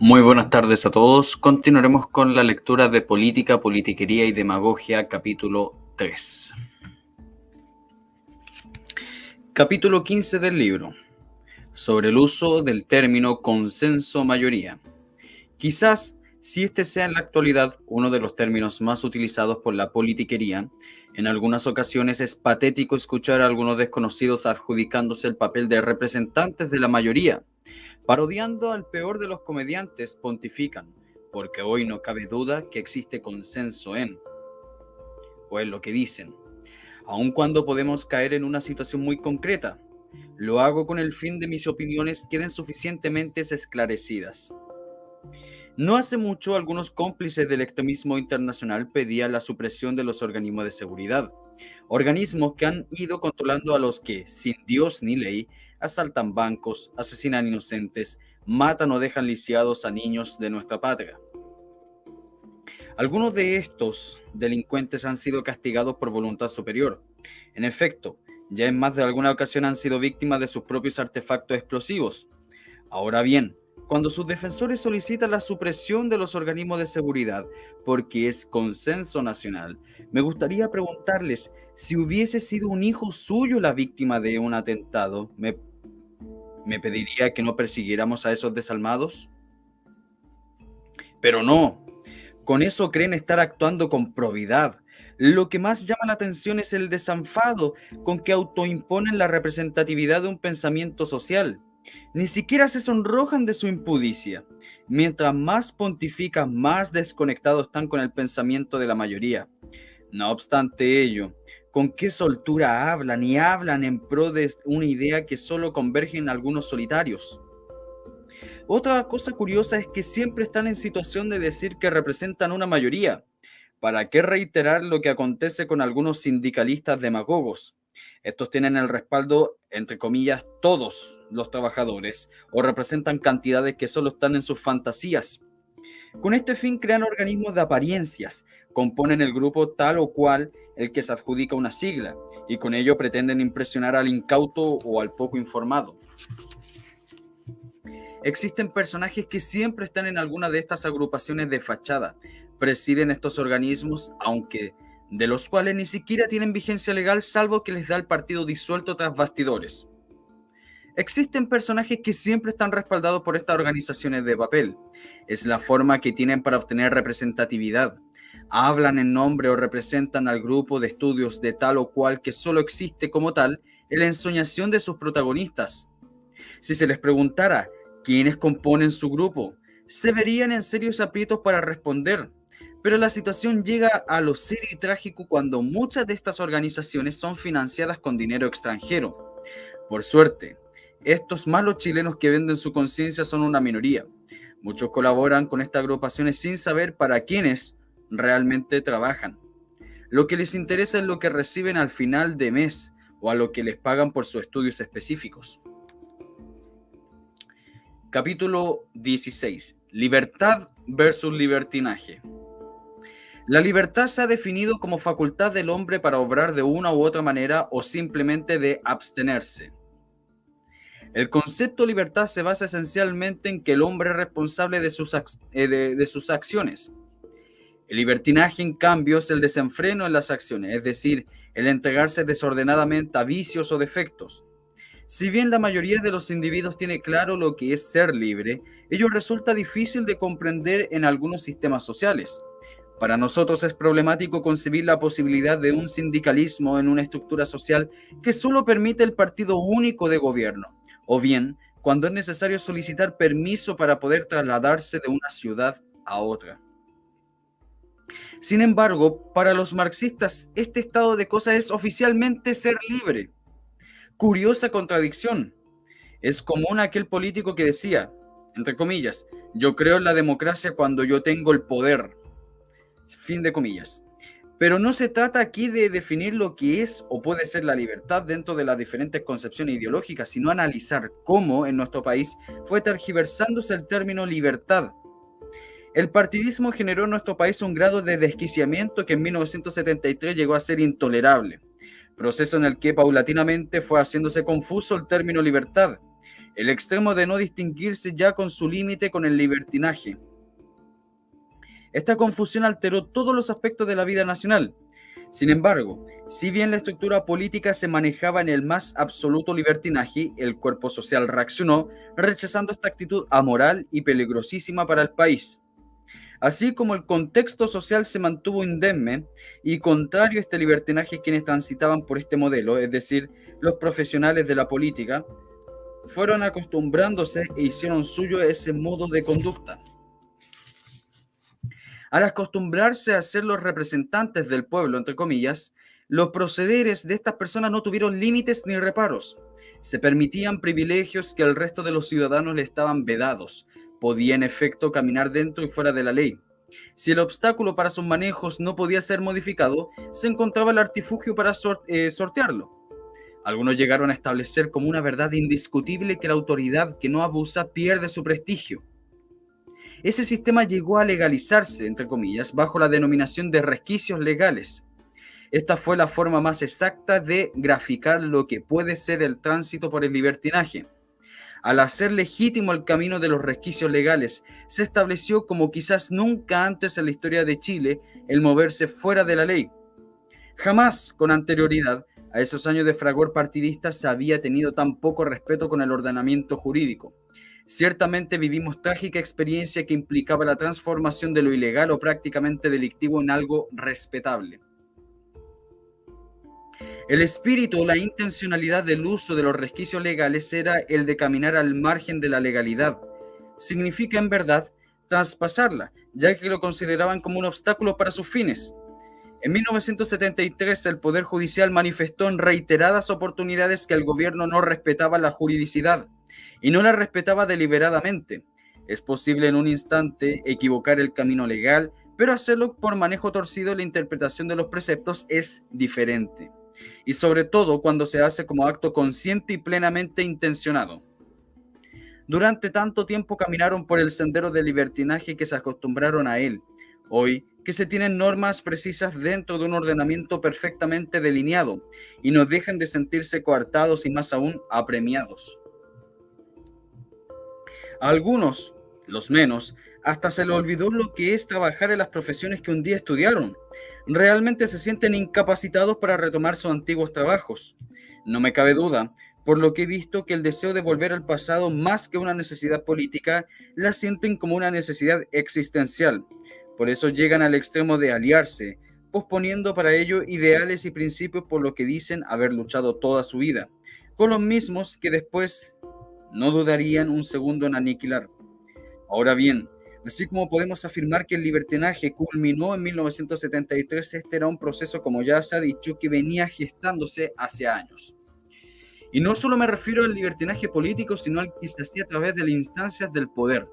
Muy buenas tardes a todos. Continuaremos con la lectura de Política, Politiquería y Demagogia, capítulo 3. Capítulo 15 del libro. Sobre el uso del término consenso-mayoría. Quizás, si este sea en la actualidad uno de los términos más utilizados por la politiquería, en algunas ocasiones es patético escuchar a algunos desconocidos adjudicándose el papel de representantes de la mayoría. Parodiando al peor de los comediantes, pontifican, porque hoy no cabe duda que existe consenso o en lo que dicen, aun cuando podemos caer en una situación muy concreta. Lo hago con el fin de mis opiniones queden suficientemente esclarecidas. No hace mucho, algunos cómplices del extremismo internacional pedían la supresión de los organismos de seguridad, organismos que han ido controlando a los que, sin Dios ni ley, asaltan bancos, asesinan inocentes, matan o dejan lisiados a niños de nuestra patria. Algunos de estos delincuentes han sido castigados por voluntad superior. En efecto, ya en más de alguna ocasión han sido víctimas de sus propios artefactos explosivos. Ahora bien, cuando sus defensores solicitan la supresión de los organismos de seguridad porque es consenso nacional, me gustaría preguntarles si hubiese sido un hijo suyo la víctima de un atentado, ¿me pediría que no persiguiéramos a esos desalmados? Pero no, con eso creen estar actuando con probidad. Lo que más llama la atención es el desenfado con que autoimponen la representatividad de un pensamiento social. Ni siquiera se sonrojan de su impudicia. Mientras más pontifican, más desconectados están con el pensamiento de la mayoría. No obstante ello, con qué soltura hablan y hablan en pro de una idea que solo converge en algunos solitarios. Otra cosa curiosa es que siempre están en situación de decir que representan una mayoría. ¿Para qué reiterar lo que acontece con algunos sindicalistas demagogos? Estos tienen el respaldo, entre comillas, todos los trabajadores o representan cantidades que solo están en sus fantasías. Con este fin crean organismos de apariencias, componen el grupo tal o cual el que se adjudica una sigla y con ello pretenden impresionar al incauto o al poco informado. Existen personajes que siempre están en alguna de estas agrupaciones de fachada, presiden estos organismos, aunque de los cuales ni siquiera tienen vigencia legal salvo que les da el partido disuelto tras bastidores. Existen personajes que siempre están respaldados por estas organizaciones de papel. Es la forma que tienen para obtener representatividad. Hablan en nombre o representan al grupo de estudios de tal o cual que solo existe como tal en la ensoñación de sus protagonistas. Si se les preguntara quiénes componen su grupo, se verían en serios aprietos para responder. Pero la situación llega a lo serio y trágico cuando muchas de estas organizaciones son financiadas con dinero extranjero. Por suerte, estos malos chilenos que venden su conciencia son una minoría. Muchos colaboran con estas agrupaciones sin saber para quiénes realmente trabajan. Lo que les interesa es lo que reciben al final de mes o a lo que les pagan por sus estudios específicos. Capítulo 16. Libertad versus libertinaje. La libertad se ha definido como facultad del hombre para obrar de una u otra manera o simplemente de abstenerse. El concepto de libertad se basa esencialmente en que el hombre es responsable de sus acciones. El libertinaje, en cambio, es el desenfreno en las acciones, es decir, el entregarse desordenadamente a vicios o defectos. Si bien la mayoría de los individuos tiene claro lo que es ser libre, ello resulta difícil de comprender en algunos sistemas sociales. Para nosotros es problemático concebir la posibilidad de un sindicalismo en una estructura social que solo permite el partido único de gobierno, o bien cuando es necesario solicitar permiso para poder trasladarse de una ciudad a otra. Sin embargo, para los marxistas, este estado de cosas es oficialmente ser libre. Curiosa contradicción. Es común aquel político que decía, entre comillas, yo creo en la democracia cuando yo tengo el poder. Fin de comillas. Pero no se trata aquí de definir lo que es o puede ser la libertad dentro de las diferentes concepciones ideológicas, sino analizar cómo en nuestro país fue tergiversándose el término libertad. El partidismo generó en nuestro país un grado de desquiciamiento que en 1973 llegó a ser intolerable, proceso en el que paulatinamente fue haciéndose confuso el término libertad. el extremo de no distinguirse ya con su límite con el libertinaje. Esta confusión alteró todos los aspectos de la vida nacional. Sin embargo, si bien la estructura política se manejaba en el más absoluto libertinaje, el cuerpo social reaccionó, rechazando esta actitud amoral y peligrosísima para el país. Así como el contexto social se mantuvo indemne y contrario a este libertinaje, quienes transitaban por este modelo, es decir, los profesionales de la política, fueron acostumbrándose e hicieron suyo ese modo de conducta. Al acostumbrarse a ser los representantes del pueblo, entre comillas, los procederes de estas personas no tuvieron límites ni reparos. Se permitían privilegios que al resto de los ciudadanos le estaban vedados. Podía en efecto caminar dentro y fuera de la ley. Si el obstáculo para sus manejos no podía ser modificado, se encontraba el artifugio para sortearlo. Algunos llegaron a establecer como una verdad indiscutible que la autoridad que no abusa pierde su prestigio. Ese sistema llegó a legalizarse, entre comillas, bajo la denominación de resquicios legales. Esta fue la forma más exacta de graficar lo que puede ser el tránsito por el libertinaje. Al hacer legítimo el camino de los resquicios legales, se estableció como quizás nunca antes en la historia de Chile el moverse fuera de la ley. Jamás con anterioridad a esos años de fragor partidista se había tenido tan poco respeto con el ordenamiento jurídico. Ciertamente vivimos trágica experiencia que implicaba la transformación de lo ilegal o prácticamente delictivo en algo respetable. El espíritu o la intencionalidad del uso de los resquicios legales era el de caminar al margen de la legalidad. Significa en verdad traspasarla, ya que lo consideraban como un obstáculo para sus fines. En 1973 el Poder Judicial manifestó en reiteradas oportunidades que el gobierno no respetaba la juridicidad y no la respetaba deliberadamente. Es posible en un instante equivocar el camino legal, pero hacerlo por manejo torcido de la interpretación de los preceptos es diferente. Y sobre todo cuando se hace como acto consciente y plenamente intencionado. Durante tanto tiempo caminaron por el sendero del libertinaje que se acostumbraron a él. Hoy, que se tienen normas precisas dentro de un ordenamiento perfectamente delineado y no dejan de sentirse coartados y más aún apremiados. A algunos, los menos, hasta se les olvidó lo que es trabajar en las profesiones que un día estudiaron. Realmente se sienten incapacitados para retomar sus antiguos trabajos. No me cabe duda, por lo que he visto, que el deseo de volver al pasado, más que una necesidad política, la sienten como una necesidad existencial. Por eso llegan al extremo de aliarse, posponiendo para ello ideales y principios por lo que dicen haber luchado toda su vida, con los mismos que después no dudarían un segundo en aniquilar. Ahora bien, así como podemos afirmar que el libertinaje culminó en 1973, este era un proceso, como ya se ha dicho, que venía gestándose hace años. Y no solo me refiero al libertinaje político, sino al que se hacía a través de las instancias del poder.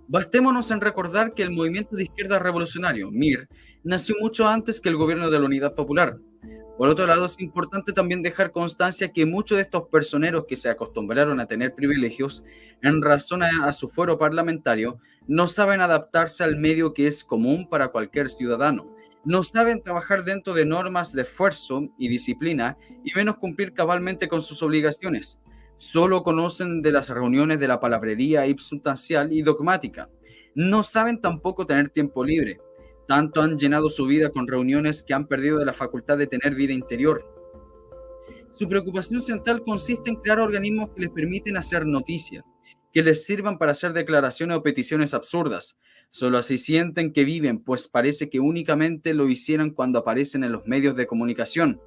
Bastémonos en recordar que el movimiento de izquierda revolucionario, MIR, nació mucho antes que el gobierno de la Unidad Popular. Por otro lado, es importante también dejar constancia que muchos de estos personeros que se acostumbraron a tener privilegios en razón a su fuero parlamentario, no saben adaptarse al medio que es común para cualquier ciudadano. No saben trabajar dentro de normas de esfuerzo y disciplina y menos cumplir cabalmente con sus obligaciones. Solo conocen de las reuniones de la palabrería substancial y dogmática. No saben tampoco tener tiempo libre. Tanto han llenado su vida con reuniones que han perdido de la facultad de tener vida interior. Su preocupación central consiste en crear organismos que les permiten hacer noticia, que les sirvan para hacer declaraciones o peticiones absurdas. Solo así sienten que viven, pues parece que únicamente lo hicieran cuando aparecen en los medios de comunicación.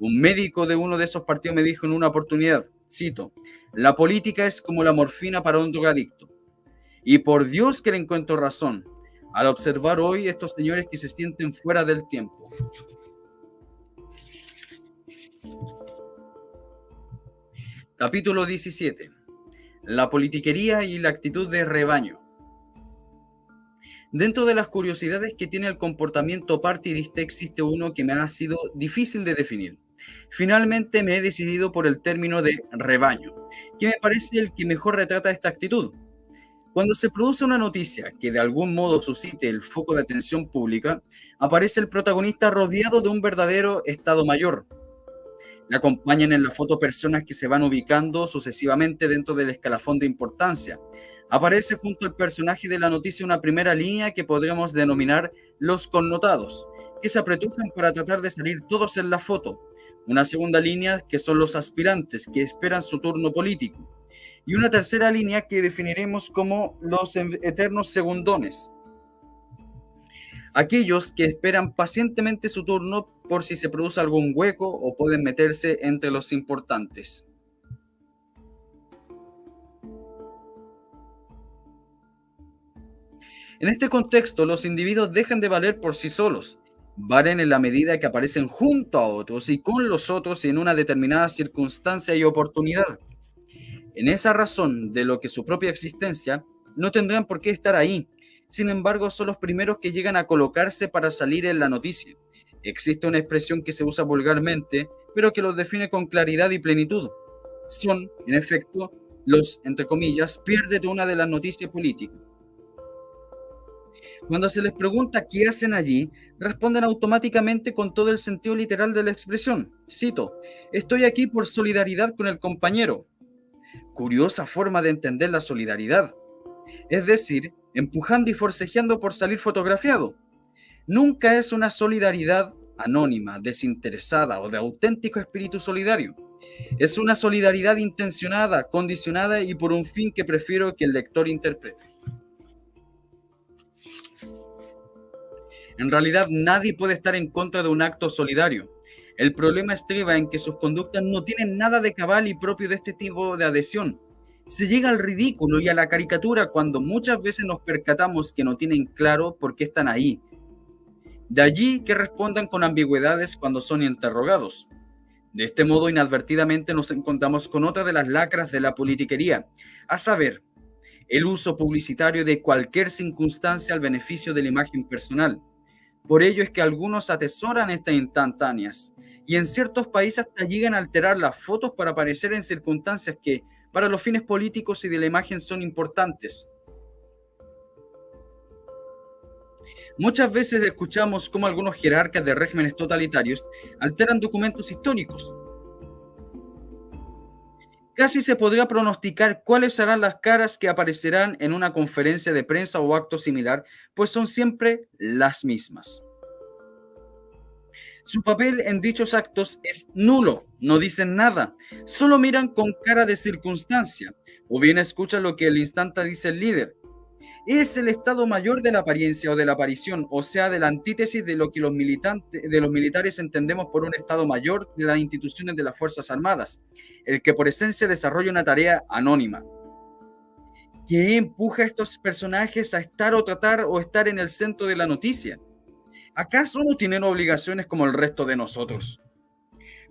Un médico de uno de esos partidos me dijo en una oportunidad, cito, la política es como la morfina para un drogadicto. Y por Dios que le encuentro razón, al observar hoy estos señores que se sienten fuera del tiempo. Capítulo 17. La politiquería y la actitud de rebaño. Dentro de las curiosidades que tiene el comportamiento partidista existe uno que me ha sido difícil de definir. Finalmente me he decidido por el término de rebaño, que me parece el que mejor retrata esta actitud. Cuando se produce una noticia que de algún modo suscite el foco de atención pública, aparece el protagonista rodeado de un verdadero Estado Mayor. Le acompañan en la foto personas que se van ubicando sucesivamente dentro del escalafón de importancia. Aparece junto al personaje de la noticia una primera línea que podríamos denominar los connotados, que se apretujan para tratar de salir todos en la foto. Una segunda línea que son los aspirantes, que esperan su turno político. Y una tercera línea que definiremos como los eternos segundones, aquellos que esperan pacientemente su turno por si se produce algún hueco o pueden meterse entre los importantes. En este contexto, los individuos dejan de valer por sí solos. Valen en la medida que aparecen junto a otros y con los otros en una determinada circunstancia y oportunidad. En esa razón de lo que su propia existencia, no tendrán por qué estar ahí. Sin embargo, son los primeros que llegan a colocarse para salir en la noticia. Existe una expresión que se usa vulgarmente, pero que los define con claridad y plenitud. Son, en efecto, los, entre comillas, pierde de una de las noticias políticas. Cuando se les pregunta qué hacen allí, responden automáticamente con todo el sentido literal de la expresión. Cito, estoy aquí por solidaridad con el compañero. Curiosa forma de entender la solidaridad. Es decir, empujando y forcejeando por salir fotografiado. Nunca es una solidaridad anónima, desinteresada o de auténtico espíritu solidario. Es una solidaridad intencionada, condicionada y por un fin que prefiero que el lector interprete. En realidad, nadie puede estar en contra de un acto solidario. El problema estriba en que sus conductas no tienen nada de cabal y propio de este tipo de adhesión. Se llega al ridículo y a la caricatura cuando muchas veces nos percatamos que no tienen claro por qué están ahí. De allí que respondan con ambigüedades cuando son interrogados. De este modo, inadvertidamente nos encontramos con otra de las lacras de la politiquería, a saber, el uso publicitario de cualquier circunstancia al beneficio de la imagen personal. Por ello es que algunos atesoran estas instantáneas y en ciertos países hasta llegan a alterar las fotos para aparecer en circunstancias que, para los fines políticos y de la imagen, son importantes. Muchas veces escuchamos cómo algunos jerarcas de regímenes totalitarios alteran documentos históricos. Casi se podría pronosticar cuáles serán las caras que aparecerán en una conferencia de prensa o acto similar, pues son siempre las mismas. Su papel en dichos actos es nulo, no dicen nada, solo miran con cara de circunstancia, o bien escuchan lo que al instante dice el líder. Es el estado mayor de la apariencia o de la aparición, o sea, de la antítesis de lo que de los militares entendemos por un estado mayor de las instituciones de las Fuerzas Armadas, el que por esencia desarrolla una tarea anónima. ¿Qué empuja a estos personajes a estar o tratar o estar en el centro de la noticia? ¿Acaso no tienen obligaciones como el resto de nosotros?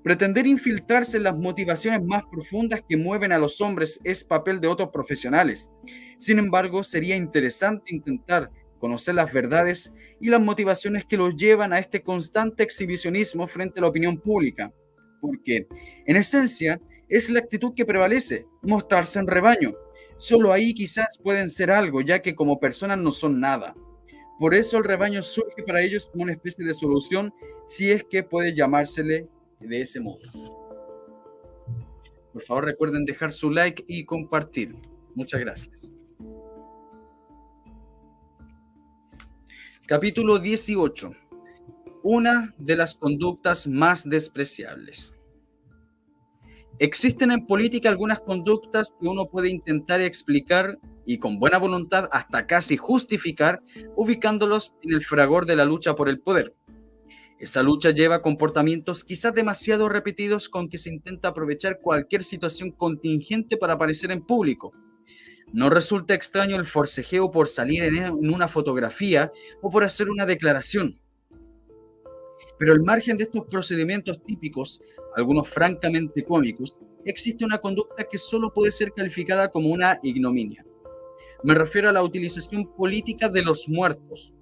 Pretender infiltrarse en las motivaciones más profundas que mueven a los hombres es papel de otros profesionales. Sin embargo, sería interesante intentar conocer las verdades y las motivaciones que los llevan a este constante exhibicionismo frente a la opinión pública. Porque, en esencia, es la actitud que prevalece, mostrarse en rebaño. Solo ahí quizás pueden ser algo, ya que como personas no son nada. Por eso el rebaño surge para ellos como una especie de solución, si es que puede llamársele de ese modo. Por favor, recuerden dejar su like y compartir. Muchas gracias. Capítulo 18. Una de las conductas más despreciables. Existen en política algunas conductas que uno puede intentar explicar y con buena voluntad hasta casi justificar, ubicándolos en el fragor de la lucha por el poder. Esa lucha lleva comportamientos quizás demasiado repetidos con que se intenta aprovechar cualquier situación contingente para aparecer en público. No resulta extraño el forcejeo por salir en una fotografía o por hacer una declaración. Pero al margen de estos procedimientos típicos, algunos francamente cómicos, existe una conducta que solo puede ser calificada como una ignominia. Me refiero a la utilización política de los muertos.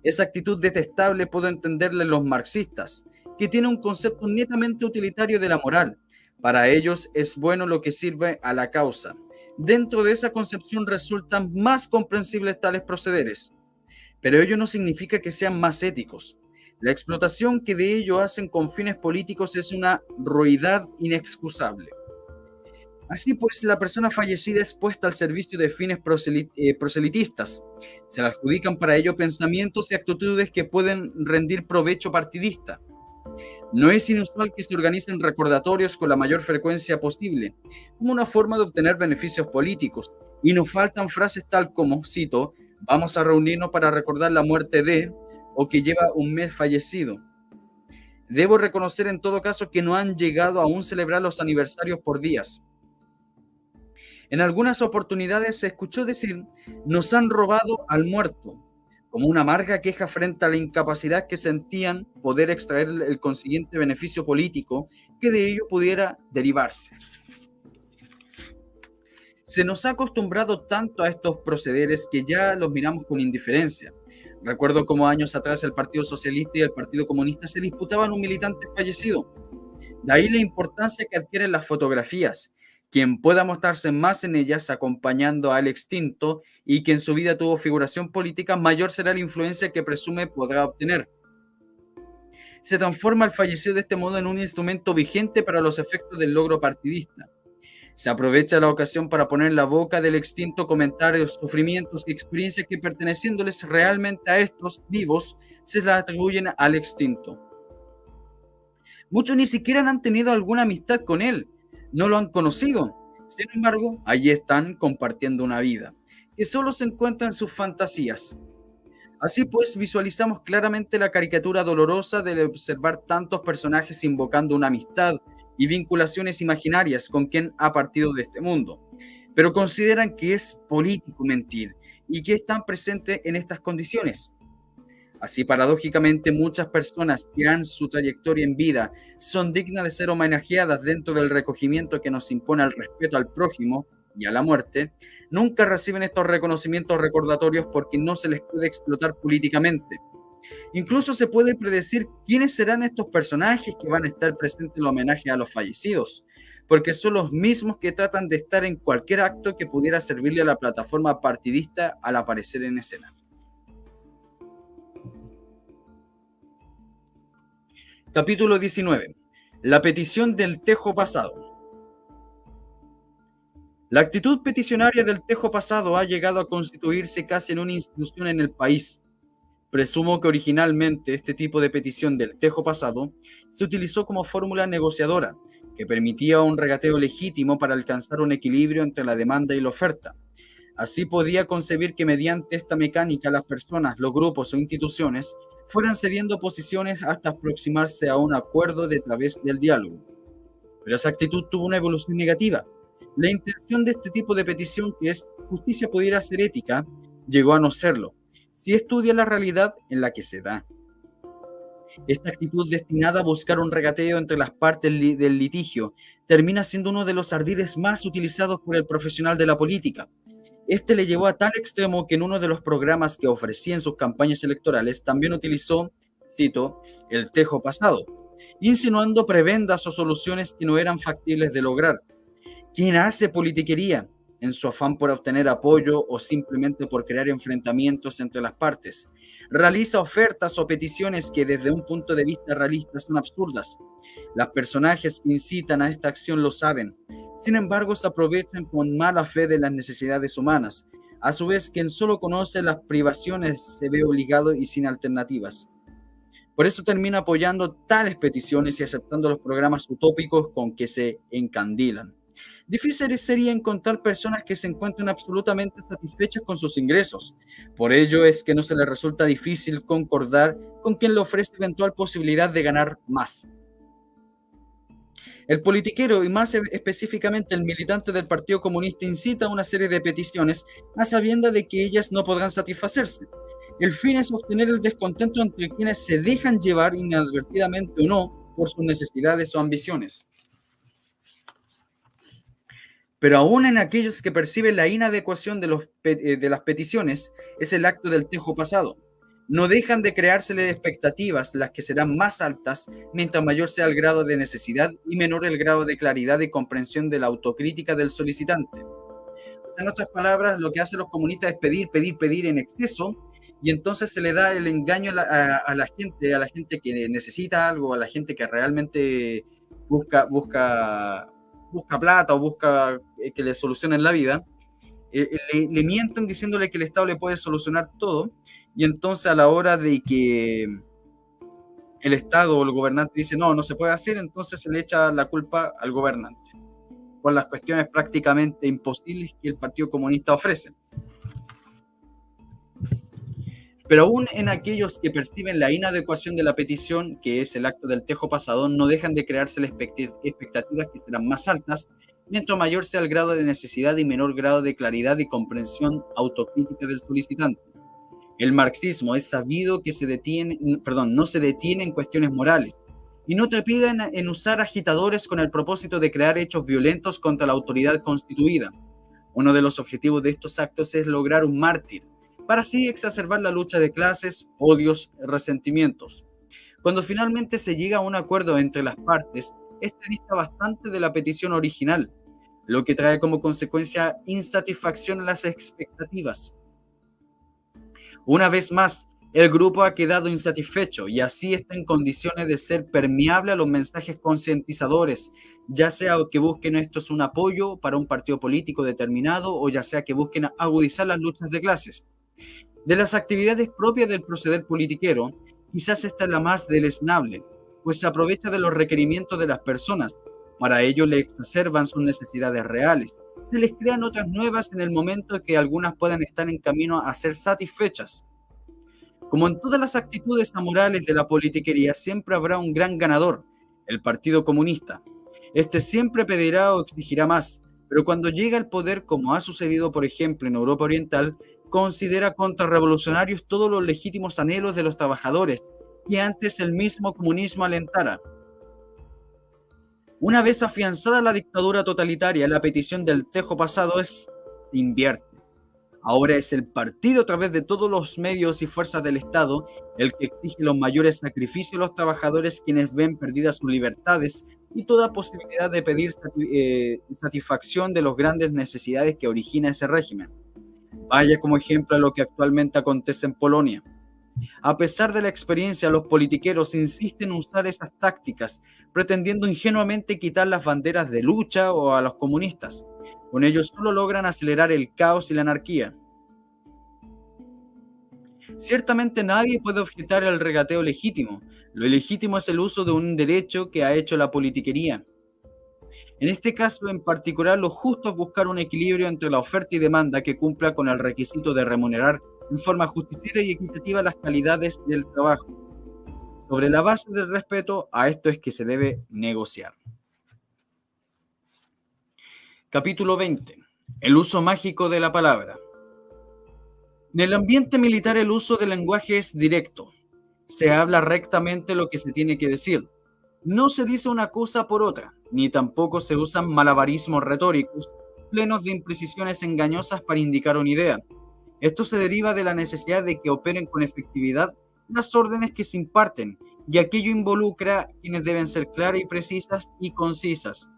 Esa actitud detestable puedo entenderla en los marxistas, que tienen un concepto netamente utilitario de la moral. Para ellos es bueno lo que sirve a la causa. Dentro de esa concepción resultan más comprensibles tales procederes, pero ello no significa que sean más éticos. La explotación que de ello hacen con fines políticos es una ruindad inexcusable. Así pues, la persona fallecida es puesta al servicio de fines proselitistas. Se le adjudican para ello pensamientos y actitudes que pueden rendir provecho partidista. No es inusual que se organicen recordatorios con la mayor frecuencia posible, como una forma de obtener beneficios políticos, y nos faltan frases tal como, cito, vamos a reunirnos para recordar la muerte de, o que lleva un mes fallecido. Debo reconocer en todo caso que no han llegado aún a celebrar los aniversarios por días. En algunas oportunidades se escuchó decir, nos han robado al muerto, como una amarga queja frente a la incapacidad que sentían poder extraer el consiguiente beneficio político que de ello pudiera derivarse. Se nos ha acostumbrado tanto a estos procederes que ya los miramos con indiferencia. Recuerdo cómo años atrás el Partido Socialista y el Partido Comunista se disputaban un militante fallecido. De ahí la importancia que adquieren las fotografías. Quien pueda mostrarse más en ellas acompañando al extinto y que en su vida tuvo figuración política, mayor será la influencia que presume podrá obtener. Se transforma el fallecido de este modo en un instrumento vigente para los efectos del logro partidista. Se aprovecha la ocasión para poner en la boca del extinto comentarios, sufrimientos y experiencias que perteneciéndoles realmente a estos vivos, se las atribuyen al extinto. Muchos ni siquiera han tenido alguna amistad con él, no lo han conocido. Sin embargo, allí están compartiendo una vida, que solo se encuentra en sus fantasías. Así pues, visualizamos claramente la caricatura dolorosa de observar tantos personajes invocando una amistad y vinculaciones imaginarias con quien ha partido de este mundo, pero consideran que es político mentir y que están presentes en estas condiciones. Así, paradójicamente, muchas personas que han su trayectoria en vida son dignas de ser homenajeadas dentro del recogimiento que nos impone el respeto al prójimo y a la muerte, nunca reciben estos reconocimientos recordatorios porque no se les puede explotar políticamente. Incluso se puede predecir quiénes serán estos personajes que van a estar presentes en el homenaje a los fallecidos, porque son los mismos que tratan de estar en cualquier acto que pudiera servirle a la plataforma partidista al aparecer en escena. Capítulo 19. La petición del tejo pasado. La actitud peticionaria del tejo pasado ha llegado a constituirse casi en una institución en el país. Presumo que originalmente este tipo de petición del tejo pasado se utilizó como fórmula negociadora, que permitía un regateo legítimo para alcanzar un equilibrio entre la demanda y la oferta. Así podía concebir que mediante esta mecánica las personas, los grupos o instituciones fueran cediendo posiciones hasta aproximarse a un acuerdo a través del diálogo. Pero esa actitud tuvo una evolución negativa. La intención de este tipo de petición, que es justicia pudiera ser ética, llegó a no serlo, si estudia la realidad en la que se da. Esta actitud destinada a buscar un regateo entre las partes del litigio termina siendo uno de los ardides más utilizados por el profesional de la política. Este le llevó a tal extremo que en uno de los programas que ofrecía en sus campañas electorales también utilizó, cito, el tejo pasado, insinuando prebendas o soluciones que no eran factibles de lograr. ¿Quién hace politiquería en su afán por obtener apoyo o simplemente por crear enfrentamientos entre las partes? Realiza ofertas o peticiones que desde un punto de vista realista son absurdas. Los personajes que incitan a esta acción lo saben. Sin embargo, se aprovechan con mala fe de las necesidades humanas. A su vez, quien solo conoce las privaciones se ve obligado y sin alternativas. Por eso termina apoyando tales peticiones y aceptando los programas utópicos con que se encandilan. Difícil sería encontrar personas que se encuentren absolutamente satisfechas con sus ingresos. Por ello es que no se les resulta difícil concordar con quien le ofrece eventual posibilidad de ganar más. El politiquero, y más específicamente el militante del Partido Comunista, incita a una serie de peticiones a sabiendas de que ellas no podrán satisfacerse. El fin es obtener el descontento entre quienes se dejan llevar inadvertidamente o no por sus necesidades o ambiciones. Pero aún en aquellos que perciben la inadecuación de las peticiones, es el acto del tejo pasado. No dejan de creársele expectativas, las que serán más altas mientras mayor sea el grado de necesidad y menor el grado de claridad y comprensión de la autocrítica del solicitante. O sea, en otras palabras, lo que hacen los comunistas es pedir, pedir, pedir en exceso, y entonces se le da el engaño a la gente que necesita algo, a la gente que realmente busca, busca, busca plata o busca que le solucionen la vida. Le mienten diciéndole que el Estado le puede solucionar todo, y entonces a la hora de que el Estado o el gobernante dice no, no se puede hacer, entonces se le echa la culpa al gobernante, por las cuestiones prácticamente imposibles que el Partido Comunista ofrece. Pero aún en aquellos que perciben la inadecuación de la petición, que es el acto del tejo pasado, no dejan de crearse las expectativas que serán más altas, mientras mayor sea el grado de necesidad y menor grado de claridad y comprensión autocrítica del solicitante. El marxismo es sabido que no se detiene en cuestiones morales, y no trepida en usar agitadores con el propósito de crear hechos violentos contra la autoridad constituida. Uno de los objetivos de estos actos es lograr un mártir, para así exacerbar la lucha de clases, odios, resentimientos. Cuando finalmente se llega a un acuerdo entre las partes, este dista bastante de la petición original, lo que trae como consecuencia insatisfacción en las expectativas. Una vez más, el grupo ha quedado insatisfecho y así está en condiciones de ser permeable a los mensajes concientizadores, ya sea que busquen estos un apoyo para un partido político determinado o ya sea que busquen agudizar las luchas de clases. De las actividades propias del proceder politiquero, quizás esta es la más deleznable, pues se aprovecha de los requerimientos de las personas. Para ello le exacerban sus necesidades reales. Se les crean otras nuevas en el momento que algunas puedan estar en camino a ser satisfechas. Como en todas las actitudes amorales de la politiquería, siempre habrá un gran ganador, el Partido Comunista. Este siempre pedirá o exigirá más, pero cuando llega al poder, como ha sucedido por ejemplo en Europa Oriental, considera contrarrevolucionarios todos los legítimos anhelos de los trabajadores que antes el mismo comunismo alentara. Una vez afianzada la dictadura totalitaria, la petición del tejo pasado se invierte. Ahora es el partido, a través de todos los medios y fuerzas del Estado, el que exige los mayores sacrificios a los trabajadores, quienes ven perdidas sus libertades y toda posibilidad de pedir satisfacción de las grandes necesidades que origina ese régimen. Vaya como ejemplo a lo que actualmente acontece en Polonia. A pesar de la experiencia, los politiqueros insisten en usar esas tácticas, pretendiendo ingenuamente quitar las banderas de lucha o a los comunistas. Con ello solo logran acelerar el caos y la anarquía. Ciertamente nadie puede objetar el regateo legítimo. Lo ilegítimo es el uso de un derecho que ha hecho la politiquería. En este caso en particular, lo justo es buscar un equilibrio entre la oferta y demanda que cumpla con el requisito de remunerar en forma justiciera y equitativa las calidades del trabajo. Sobre la base del respeto, a esto es que se debe negociar. Capítulo 20. El uso mágico de la palabra. En el ambiente militar el uso del lenguaje es directo. Se habla rectamente lo que se tiene que decir. No se dice una cosa por otra, ni tampoco se usan malabarismos retóricos, plenos de imprecisiones engañosas para indicar una idea. Esto se deriva de la necesidad de que operen con efectividad las órdenes que se imparten, y aquello involucra quienes deben ser claras y precisas y concisas.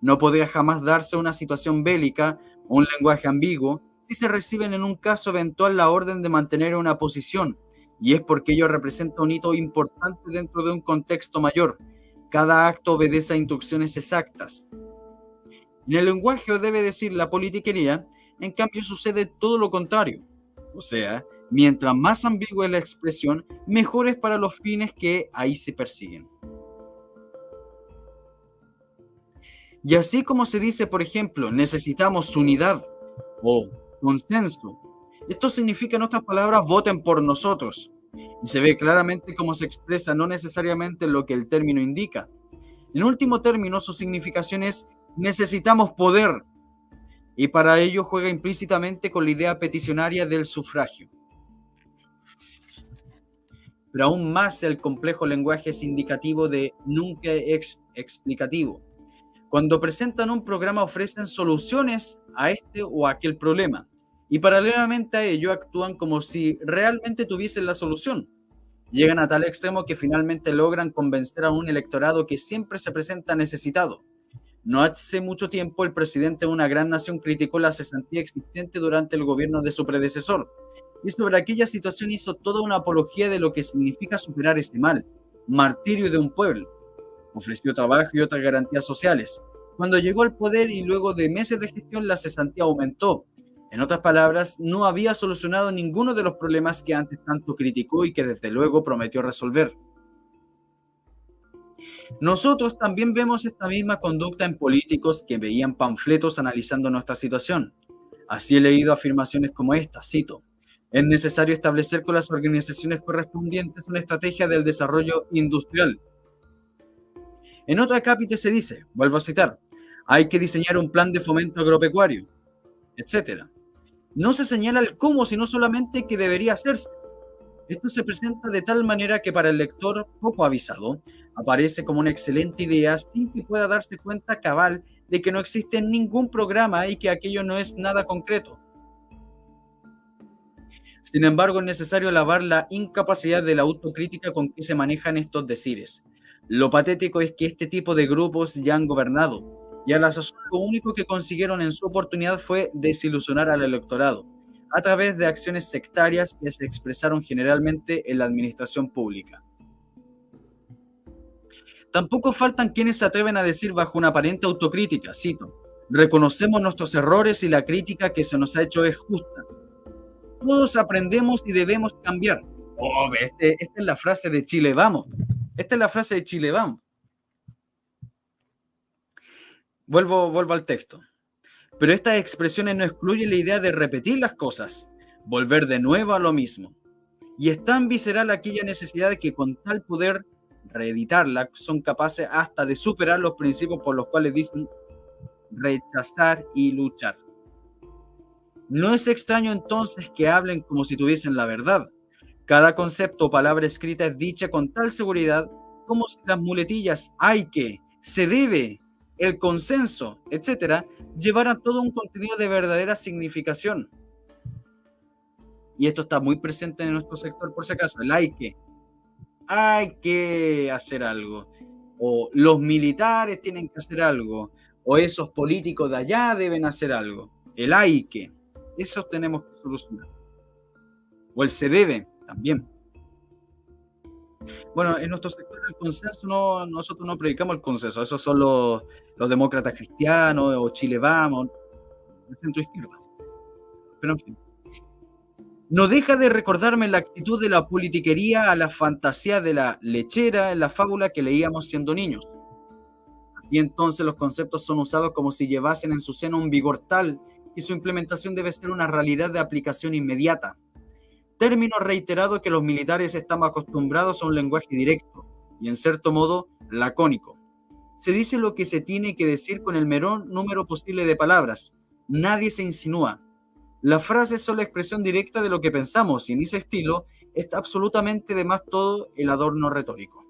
No podría jamás darse una situación bélica o un lenguaje ambiguo si se reciben en un caso eventual la orden de mantener una posición, y es porque ello representa un hito importante dentro de un contexto mayor. Cada acto obedece a instrucciones exactas. En el lenguaje, o debe decir la politiquería, en cambio sucede todo lo contrario. O sea, mientras más ambigua es la expresión, mejor es para los fines que ahí se persiguen. Y así como se dice, por ejemplo, necesitamos unidad o consenso, esto significa en otras palabras, voten por nosotros. Y se ve claramente cómo se expresa, no necesariamente lo que el término indica. En último término, su significación es necesitamos poder, y para ello juega implícitamente con la idea peticionaria del sufragio. Pero aún más el complejo lenguaje es indicativo de nunca explicativo. Cuando presentan un programa ofrecen soluciones a este o a aquel problema, y paralelamente a ello actúan como si realmente tuviesen la solución. Llegan a tal extremo que finalmente logran convencer a un electorado que siempre se presenta necesitado. No hace mucho tiempo el presidente de una gran nación criticó la cesantía existente durante el gobierno de su predecesor, y sobre aquella situación hizo toda una apología de lo que significa superar ese mal, martirio de un pueblo. Ofreció trabajo y otras garantías sociales. Cuando llegó al poder y luego de meses de gestión, la cesantía aumentó. En otras palabras, no había solucionado ninguno de los problemas que antes tanto criticó y que desde luego prometió resolver. Nosotros también vemos esta misma conducta en políticos que veían panfletos analizando nuestra situación. Así he leído afirmaciones como esta, cito: es necesario establecer con las organizaciones correspondientes una estrategia del desarrollo industrial. En otro acápite se dice, vuelvo a citar, hay que diseñar un plan de fomento agropecuario, etcétera. No se señala el cómo, sino solamente que debería hacerse. Esto se presenta de tal manera que para el lector poco avisado aparece como una excelente idea sin que pueda darse cuenta cabal de que no existe ningún programa y que aquello no es nada concreto. Sin embargo, es necesario alabar la incapacidad de la autocrítica con que se manejan estos decires. Lo patético es que este tipo de grupos ya han gobernado, y a la sazón lo único que consiguieron en su oportunidad fue desilusionar al electorado, a través de acciones sectarias que se expresaron generalmente en la administración pública. Tampoco faltan quienes se atreven a decir bajo una aparente autocrítica, cito, reconocemos nuestros errores y la crítica que se nos ha hecho es justa. Todos aprendemos y debemos cambiar. Oh, esta es la frase de Chile Vamos. Esta es la frase de Chile Vamos. Vuelvo al texto. Pero estas expresiones no excluyen la idea de repetir las cosas, volver de nuevo a lo mismo. Y es tan visceral aquella necesidad de que con tal poder reeditarla son capaces hasta de superar los principios por los cuales dicen rechazar y luchar. No es extraño entonces que hablen como si tuviesen la verdad. Cada concepto o palabra escrita es dicha con tal seguridad como si las muletillas hay que, se debe, el consenso, etcétera, llevaran todo un contenido de verdadera significación. Y esto está muy presente en nuestro sector, por si acaso, el hay que hacer algo, o los militares tienen que hacer algo, o esos políticos de allá deben hacer algo. El hay que, eso tenemos que solucionar. O el se debe también. Bueno, en nuestro sector el consenso, no, nosotros no predicamos el consenso, esos son los demócratas cristianos o Chile Vamos, el centro izquierda. Pero en fin. No deja de recordarme la actitud de la politiquería a la fantasía de la lechera en la fábula que leíamos siendo niños. Así entonces los conceptos son usados como si llevasen en su seno un vigor tal que su implementación debe ser una realidad de aplicación inmediata. Término reiterado que los militares estamos acostumbrados a un lenguaje directo y en cierto modo lacónico. Se dice lo que se tiene que decir con el menor número posible de palabras. Nadie se insinúa. Las frases son la expresión directa de lo que pensamos y en ese estilo está absolutamente de más todo el adorno retórico.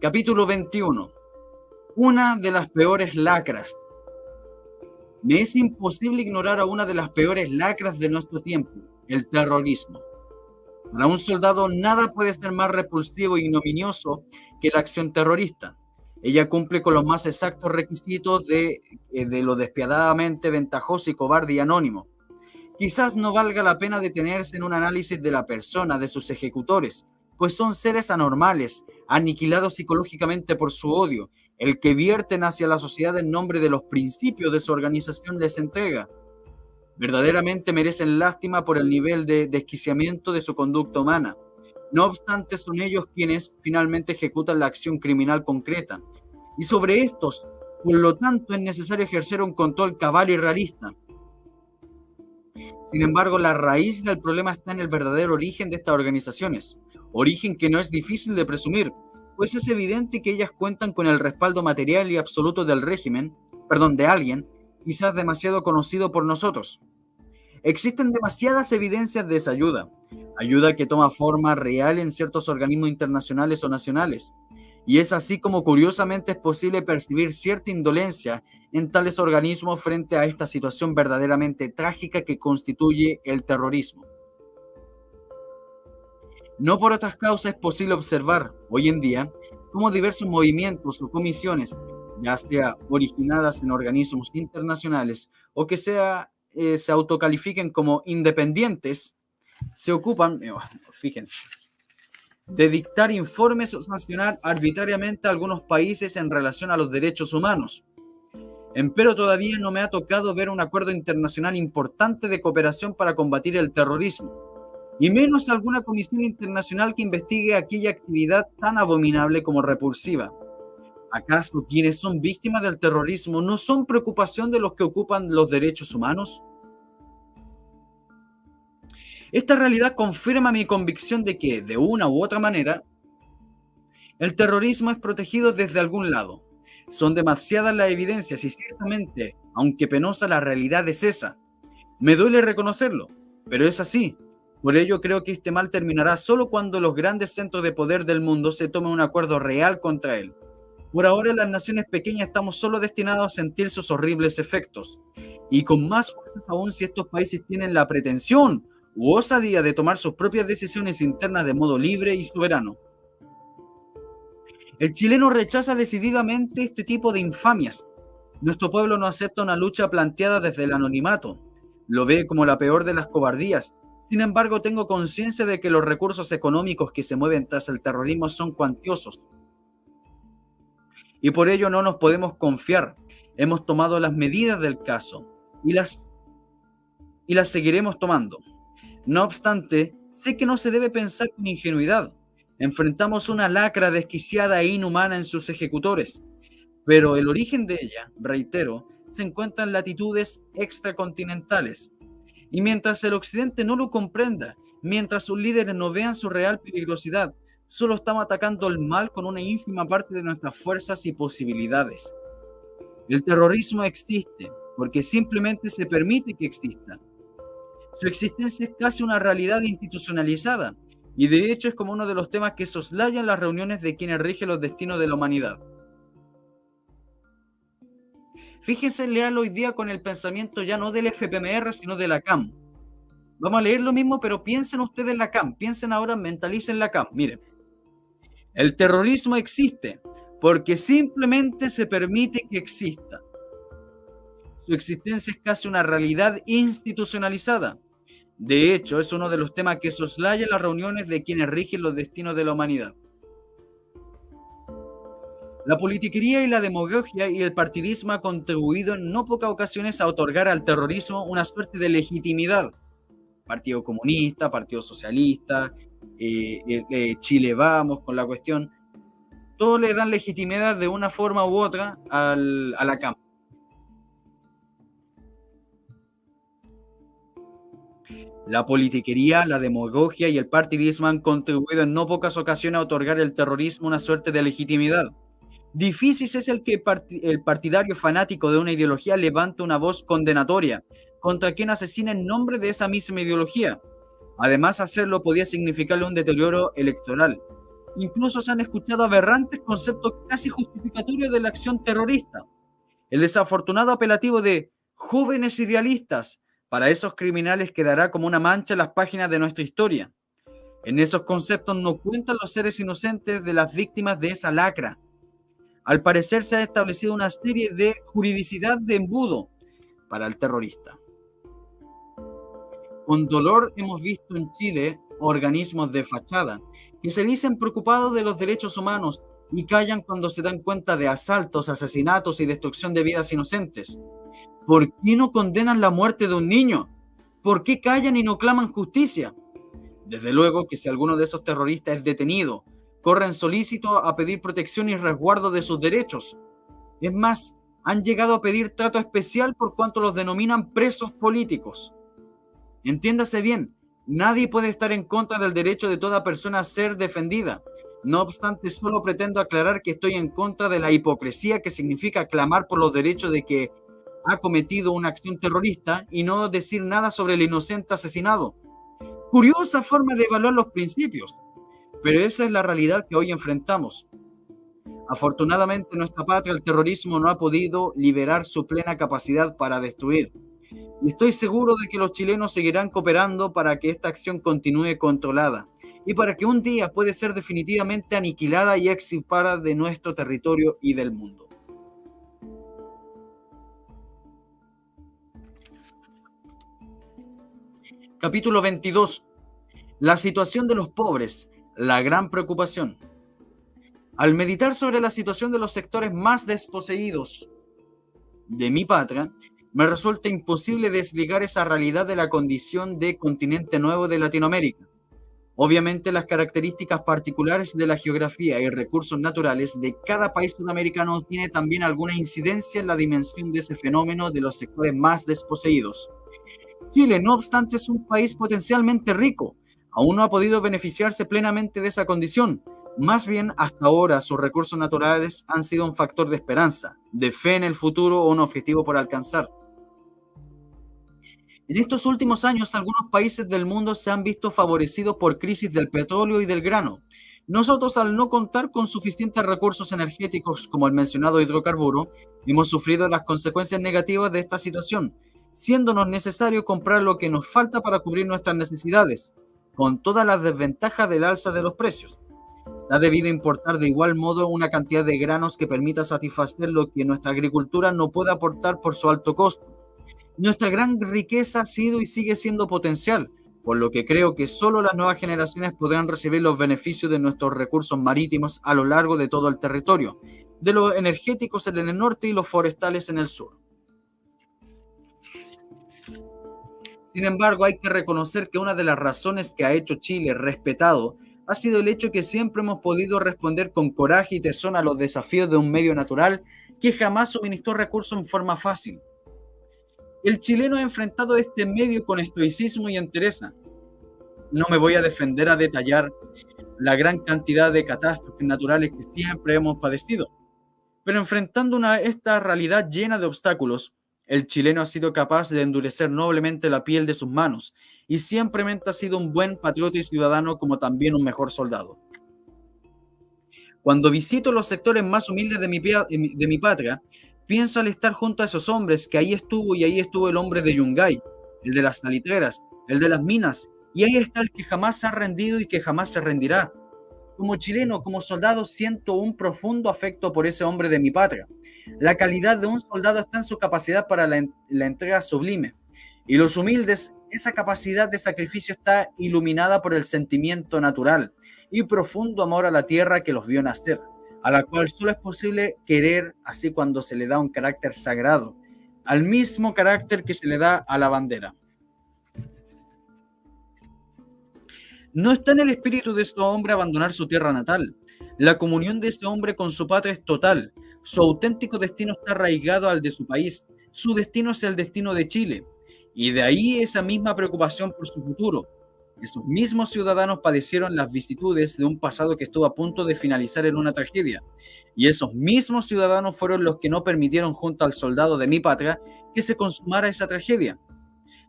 Capítulo 21. Una de las peores lacras. Me es imposible ignorar a una de las peores lacras de nuestro tiempo, el terrorismo. Para un soldado nada puede ser más repulsivo e ignominioso que la acción terrorista. Ella cumple con los más exactos requisitos de lo despiadadamente ventajoso y cobarde y anónimo. Quizás no valga la pena detenerse en un análisis de la persona, de sus ejecutores, pues son seres anormales, aniquilados psicológicamente por su odio, el que vierten hacia la sociedad en nombre de los principios de su organización les entrega. Verdaderamente merecen lástima por el nivel de desquiciamiento de su conducta humana. No obstante, son ellos quienes finalmente ejecutan la acción criminal concreta. Y sobre estos, por lo tanto, es necesario ejercer un control cabal y realista. Sin embargo, la raíz del problema está en el verdadero origen de estas organizaciones, origen que no es difícil de presumir, pues es evidente que ellas cuentan con el respaldo material y absoluto del régimen, de alguien, quizás demasiado conocido por nosotros. Existen demasiadas evidencias de esa ayuda, ayuda que toma forma real en ciertos organismos internacionales o nacionales, y es así como curiosamente es posible percibir cierta indolencia en tales organismos frente a esta situación verdaderamente trágica que constituye el terrorismo. No por otras causas es posible observar, hoy en día, cómo diversos movimientos o comisiones ya sea originadas en organismos internacionales o que se autocalifiquen como independientes, se ocupan, fíjense, de dictar informes o sancionar arbitrariamente a algunos países en relación a los derechos humanos. Empero todavía no me ha tocado ver un acuerdo internacional importante de cooperación para combatir el terrorismo, y menos alguna comisión internacional que investigue aquella actividad tan abominable como repulsiva. ¿Acaso quienes son víctimas del terrorismo no son preocupación de los que ocupan los derechos humanos? Esta realidad confirma mi convicción de que, de una u otra manera, el terrorismo es protegido desde algún lado. Son demasiadas las evidencias y ciertamente, aunque penosa, la realidad es esa. Me duele reconocerlo, pero es así. Por ello creo que este mal terminará solo cuando los grandes centros de poder del mundo se tomen un acuerdo real contra él. Por ahora las naciones pequeñas estamos solo destinados a sentir sus horribles efectos. Y con más fuerzas aún si estos países tienen la pretensión u osadía de tomar sus propias decisiones internas de modo libre y soberano. El chileno rechaza decididamente este tipo de infamias. Nuestro pueblo no acepta una lucha planteada desde el anonimato. Lo ve como la peor de las cobardías. Sin embargo, tengo conciencia de que los recursos económicos que se mueven tras el terrorismo son cuantiosos. Y por ello no nos podemos confiar. Hemos tomado las medidas del caso y las seguiremos tomando. No obstante, sé que no se debe pensar con ingenuidad. Enfrentamos una lacra desquiciada e inhumana en sus ejecutores, pero el origen de ella, reitero, se encuentra en latitudes extracontinentales. Y mientras el occidente no lo comprenda, mientras sus líderes no vean su real peligrosidad, solo estamos atacando el mal con una ínfima parte de nuestras fuerzas y posibilidades. El terrorismo existe porque simplemente se permite que exista. Su existencia es casi una realidad institucionalizada, y de hecho es como uno de los temas que soslayan las reuniones de quienes rigen los destinos de la humanidad. Fíjense, léalo hoy día con el pensamiento ya no del FPMR, sino de la CAM. Vamos a leer lo mismo, pero piensen ustedes en la CAM, piensen ahora, mentalicen la CAM. Miren, el terrorismo existe porque simplemente se permite que exista. Su existencia es casi una realidad institucionalizada. De hecho, es uno de los temas que soslaya las reuniones de quienes rigen los destinos de la humanidad. La politiquería y la demagogia y el partidismo han contribuido en no pocas ocasiones a otorgar al terrorismo una suerte de legitimidad. Partido Comunista, Partido Socialista, Chile Vamos con la cuestión. Todos le dan legitimidad de una forma u otra a la CAM. La politiquería, la demagogia y el partidismo han contribuido en no pocas ocasiones a otorgar al terrorismo una suerte de legitimidad. Difícil es el que el partidario fanático de una ideología levante una voz condenatoria contra quien asesina en nombre de esa misma ideología. Además, hacerlo podía significarle un deterioro electoral. Incluso se han escuchado aberrantes conceptos casi justificatorios de la acción terrorista. El desafortunado apelativo de jóvenes idealistas para esos criminales quedará como una mancha en las páginas de nuestra historia. En esos conceptos no cuentan los seres inocentes de las víctimas de esa lacra. Al parecer se ha establecido una serie de juridicidad de embudo para el terrorista. Con dolor hemos visto en Chile organismos de fachada que se dicen preocupados de los derechos humanos y callan cuando se dan cuenta de asaltos, asesinatos y destrucción de vidas inocentes. ¿Por qué no condenan la muerte de un niño? ¿Por qué callan y no claman justicia? Desde luego que si alguno de esos terroristas es detenido, corren solícito a pedir protección y resguardo de sus derechos. Es más, han llegado a pedir trato especial por cuanto los denominan presos políticos. Entiéndase bien, nadie puede estar en contra del derecho de toda persona a ser defendida. No obstante, solo pretendo aclarar que estoy en contra de la hipocresía que significa clamar por los derechos de que ha cometido una acción terrorista y no decir nada sobre el inocente asesinado. Curiosa forma de evaluar los principios, pero esa es la realidad que hoy enfrentamos. Afortunadamente en nuestra patria el terrorismo no ha podido liberar su plena capacidad para destruir. Y estoy seguro de que los chilenos seguirán cooperando para que esta acción continúe controlada y para que un día pueda ser definitivamente aniquilada y extirpada de nuestro territorio y del mundo. Capítulo 22. La situación de los pobres, la gran preocupación. Al meditar sobre la situación de los sectores más desposeídos de mi patria, me resulta imposible desligar esa realidad de la condición de continente nuevo de Latinoamérica. Obviamente, las características particulares de la geografía y recursos naturales de cada país sudamericano tiene también alguna incidencia en la dimensión de ese fenómeno de los sectores más desposeídos. Chile, no obstante, es un país potencialmente rico. Aún no ha podido beneficiarse plenamente de esa condición. Más bien, hasta ahora, sus recursos naturales han sido un factor de esperanza, de fe en el futuro o un objetivo por alcanzar. En estos últimos años, algunos países del mundo se han visto favorecidos por crisis del petróleo y del grano. Nosotros, al no contar con suficientes recursos energéticos como el mencionado hidrocarburo, hemos sufrido las consecuencias negativas de esta situación, siéndonos necesario comprar lo que nos falta para cubrir nuestras necesidades, con todas las desventajas del alza de los precios. Se ha debido importar de igual modo una cantidad de granos que permita satisfacer lo que nuestra agricultura no puede aportar por su alto costo. Nuestra gran riqueza ha sido y sigue siendo potencial, por lo que creo que solo las nuevas generaciones podrán recibir los beneficios de nuestros recursos marítimos a lo largo de todo el territorio, de los energéticos en el norte y los forestales en el sur. Sin embargo, hay que reconocer que una de las razones que ha hecho Chile respetado ha sido el hecho que siempre hemos podido responder con coraje y tesón a los desafíos de un medio natural que jamás suministró recursos en forma fácil. El chileno ha enfrentado este medio con estoicismo y entereza. No me voy a defender a detallar la gran cantidad de catástrofes naturales que siempre hemos padecido, pero enfrentando esta realidad llena de obstáculos, el chileno ha sido capaz de endurecer noblemente la piel de sus manos y siempre ha sido un buen patriota y ciudadano como también un mejor soldado. Cuando visito los sectores más humildes de mi patria, pienso al estar junto a esos hombres que ahí estuvo y ahí estuvo el hombre de Yungay, el de las salitreras, el de las minas, y ahí está el que jamás se ha rendido y que jamás se rendirá. Como chileno, como soldado, siento un profundo afecto por ese hombre de mi patria. La calidad de un soldado está en su capacidad para la entrega sublime. Y los humildes, esa capacidad de sacrificio está iluminada por el sentimiento natural y profundo amor a la tierra que los vio nacer, a la cual solo es posible querer así cuando se le da un carácter sagrado, al mismo carácter que se le da a la bandera. No está en el espíritu de este hombre abandonar su tierra natal. La comunión de ese hombre con su patria es total. Su auténtico destino está arraigado al de su país. Su destino es el destino de Chile. Y de ahí esa misma preocupación por su futuro. Esos mismos ciudadanos padecieron las vicisitudes de un pasado que estuvo a punto de finalizar en una tragedia. Y esos mismos ciudadanos fueron los que no permitieron junto al soldado de mi patria que se consumara esa tragedia.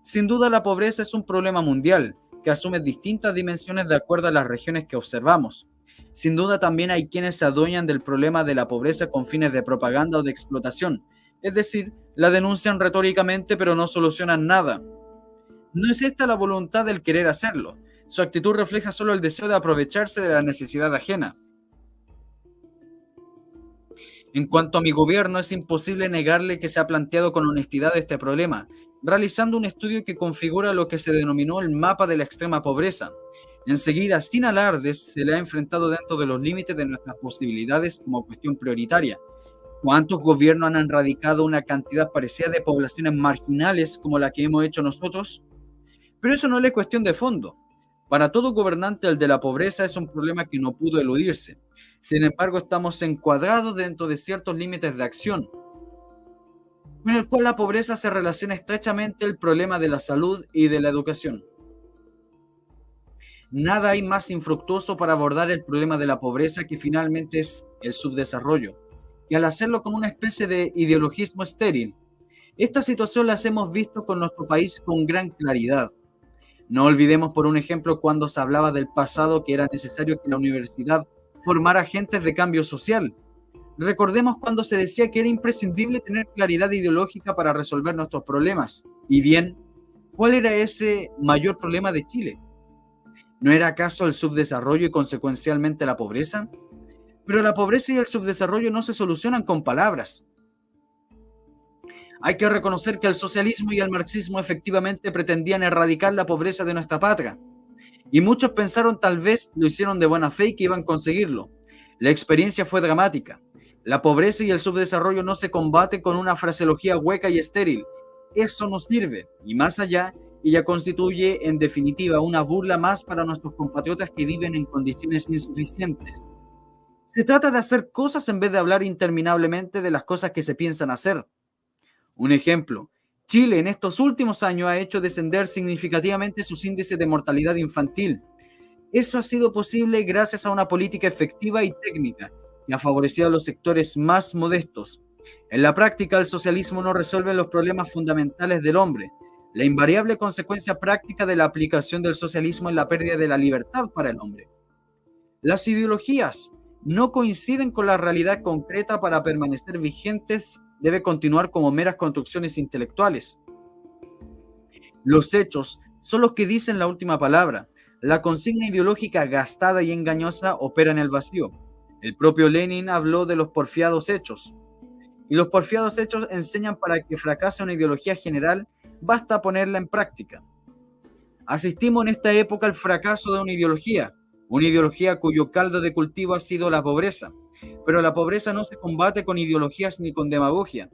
Sin duda la pobreza es un problema mundial que asume distintas dimensiones de acuerdo a las regiones que observamos. Sin duda también hay quienes se adueñan del problema de la pobreza con fines de propaganda o de explotación, es decir, la denuncian retóricamente pero no solucionan nada. No es esta la voluntad del querer hacerlo, su actitud refleja solo el deseo de aprovecharse de la necesidad ajena. En cuanto a mi gobierno, es imposible negarle que se ha planteado con honestidad este problema, realizando un estudio que configura lo que se denominó el mapa de la extrema pobreza. Enseguida, sin alardes, se le ha enfrentado dentro de los límites de nuestras posibilidades como cuestión prioritaria. ¿Cuántos gobiernos han erradicado una cantidad parecida de poblaciones marginales como la que hemos hecho nosotros? Pero eso no es cuestión de fondo. Para todo gobernante, el de la pobreza es un problema que no pudo eludirse. Sin embargo, estamos encuadrados dentro de ciertos límites de acción, con el cual la pobreza se relaciona estrechamente el problema de la salud y de la educación. Nada hay más infructuoso para abordar el problema de la pobreza que finalmente es el subdesarrollo, y al hacerlo con una especie de ideologismo estéril. Esta situación las hemos visto con nuestro país con gran claridad. No olvidemos, por un ejemplo, cuando se hablaba del pasado que era necesario que la universidad formara agentes de cambio social. Recordemos cuando se decía que era imprescindible tener claridad ideológica para resolver nuestros problemas. Y bien, ¿cuál era ese mayor problema de Chile? ¿No era acaso el subdesarrollo y consecuencialmente la pobreza? Pero la pobreza y el subdesarrollo no se solucionan con palabras. Hay que reconocer que el socialismo y el marxismo efectivamente pretendían erradicar la pobreza de nuestra patria. Y muchos pensaron tal vez lo hicieron de buena fe y que iban a conseguirlo. La experiencia fue dramática. La pobreza y el subdesarrollo no se combate con una fraseología hueca y estéril. Eso no sirve. Y más allá, ella constituye en definitiva una burla más para nuestros compatriotas que viven en condiciones insuficientes. Se trata de hacer cosas en vez de hablar interminablemente de las cosas que se piensan hacer. Un ejemplo, Chile en estos últimos años ha hecho descender significativamente sus índices de mortalidad infantil. Eso ha sido posible gracias a una política efectiva y técnica que ha favorecido a los sectores más modestos. En la práctica, el socialismo no resuelve los problemas fundamentales del hombre. La invariable consecuencia práctica de la aplicación del socialismo es la pérdida de la libertad para el hombre. Las ideologías no coinciden con la realidad concreta para permanecer vigentes, debe continuar como meras construcciones intelectuales. Los hechos son los que dicen la última palabra. La consigna ideológica gastada y engañosa opera en el vacío. El propio Lenin habló de los porfiados hechos. Y los porfiados hechos enseñan para que fracase una ideología general, basta ponerla en práctica. Asistimos en esta época al fracaso de una ideología cuyo caldo de cultivo ha sido la pobreza. Pero la pobreza no se combate con ideologías ni con demagogia.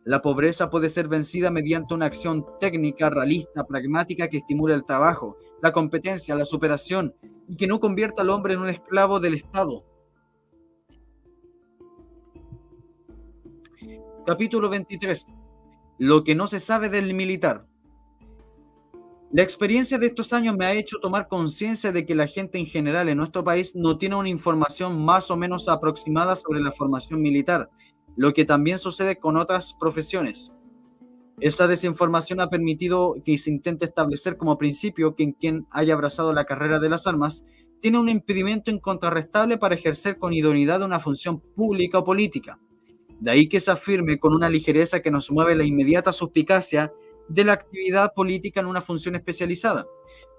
La pobreza puede ser vencida mediante una acción técnica, realista, pragmática que estimule el trabajo, la competencia, la superación y que no convierta al hombre en un esclavo del Estado. Capítulo 23. Lo que no se sabe del militar. La experiencia de estos años me ha hecho tomar conciencia de que la gente en general en nuestro país no tiene una información más o menos aproximada sobre la formación militar, lo que también sucede con otras profesiones. Esa desinformación ha permitido que se intente establecer como principio que quien haya abrazado la carrera de las armas tiene un impedimento incontrarrestable para ejercer con idoneidad una función pública o política. De ahí que se afirme con una ligereza que nos mueve la inmediata suspicacia de la actividad política en una función especializada,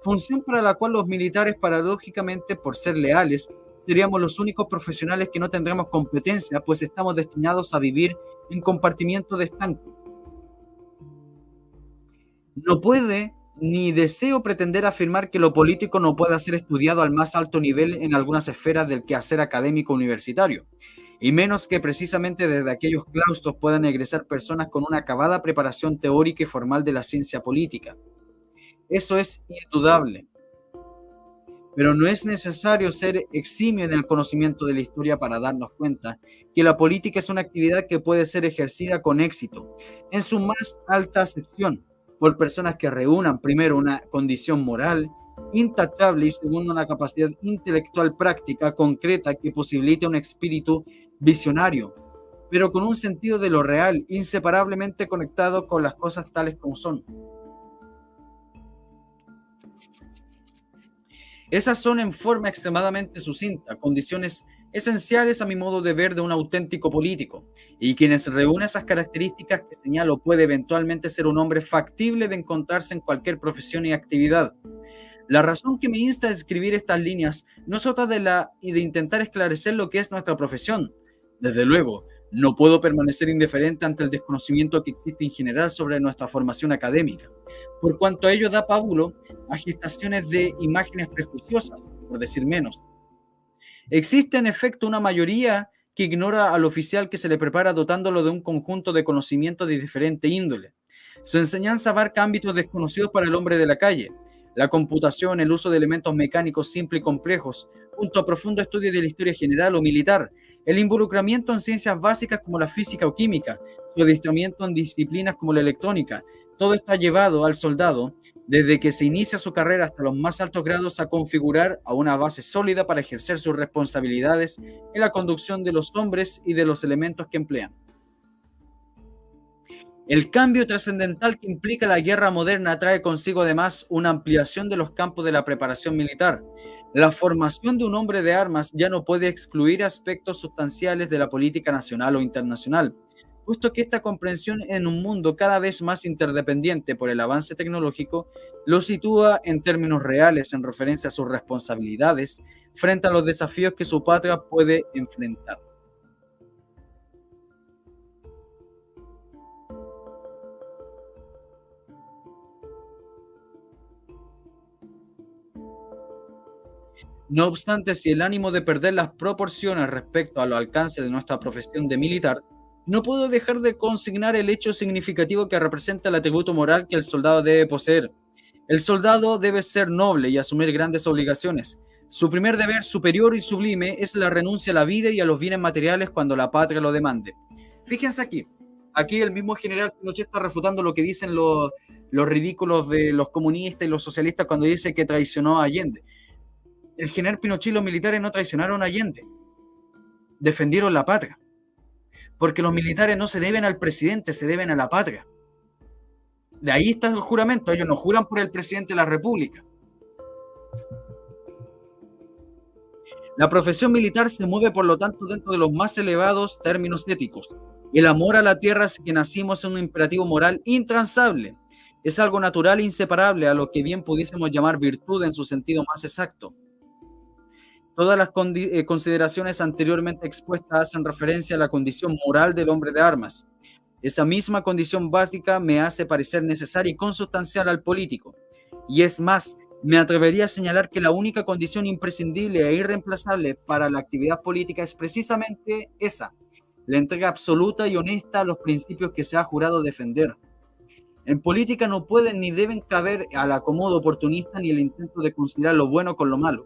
función para la cual los militares, paradójicamente, por ser leales, seríamos los únicos profesionales que no tendremos competencia, pues estamos destinados a vivir en compartimiento de estanque. No puede ni deseo pretender afirmar que lo político no pueda ser estudiado al más alto nivel en algunas esferas del quehacer académico universitario, y menos que precisamente desde aquellos claustros puedan egresar personas con una acabada preparación teórica y formal de la ciencia política. Eso es indudable, pero no es necesario ser eximio en el conocimiento de la historia para darnos cuenta que la política es una actividad que puede ser ejercida con éxito, en su más alta acepción, por personas que reúnan primero una condición moral intachable y segundo una capacidad intelectual práctica concreta que posibilite un espíritu visionario, pero con un sentido de lo real inseparablemente conectado con las cosas tales como son. Esas son en forma extremadamente sucinta, condiciones esenciales a mi modo de ver de un auténtico político, y quienes reúnen esas características que señalo puede eventualmente ser un hombre factible de encontrarse en cualquier profesión y actividad. La razón que me insta a escribir estas líneas no es otra y de intentar esclarecer lo que es nuestra profesión. Desde luego, no puedo permanecer indiferente ante el desconocimiento que existe en general sobre nuestra formación académica, por cuanto a ello da pábulo a gestaciones de imágenes prejuiciosas, por decir menos. Existe en efecto una mayoría que ignora al oficial que se le prepara dotándolo de un conjunto de conocimientos de diferente índole. Su enseñanza abarca ámbitos desconocidos para el hombre de la calle: la computación, el uso de elementos mecánicos simples y complejos, junto a profundo estudio de la historia general o militar, el involucramiento en ciencias básicas como la física o química, su adiestramiento en disciplinas como la electrónica. Todo esto ha llevado al soldado, desde que se inicia su carrera hasta los más altos grados, a configurar a una base sólida para ejercer sus responsabilidades en la conducción de los hombres y de los elementos que emplean. El cambio trascendental que implica la guerra moderna trae consigo además una ampliación de los campos de la preparación militar. La formación de un hombre de armas ya no puede excluir aspectos sustanciales de la política nacional o internacional, puesto que esta comprensión en un mundo cada vez más interdependiente por el avance tecnológico lo sitúa en términos reales en referencia a sus responsabilidades frente a los desafíos que su patria puede enfrentar. No obstante, si el ánimo de perder las proporciones respecto al alcance de nuestra profesión de militar, no puedo dejar de consignar el hecho significativo que representa el atributo moral que el soldado debe poseer. El soldado debe ser noble y asumir grandes obligaciones. Su primer deber superior y sublime es la renuncia a la vida y a los bienes materiales cuando la patria lo demande. Fíjense aquí, aquí el mismo general Pinochet está refutando lo que dicen los ridículos de los comunistas y los socialistas cuando dice que traicionó a Allende. El general Pinochet y los militares no traicionaron a Allende, defendieron la patria, porque los militares no se deben al presidente, se deben a la patria. De ahí está el juramento, ellos no juran por el presidente de la República. La profesión militar se mueve, por lo tanto, dentro de los más elevados términos éticos. El amor a la tierra que nacimos es un imperativo moral intransable. Es algo natural e inseparable a lo que bien pudiésemos llamar virtud en su sentido más exacto. Todas las consideraciones anteriormente expuestas hacen referencia a la condición moral del hombre de armas. Esa misma condición básica me hace parecer necesaria y consustancial al político. Y es más, me atrevería a señalar que la única condición imprescindible e irreemplazable para la actividad política es precisamente esa, la entrega absoluta y honesta a los principios que se ha jurado defender. En política no pueden ni deben caber al acomodo oportunista ni el intento de considerar lo bueno con lo malo.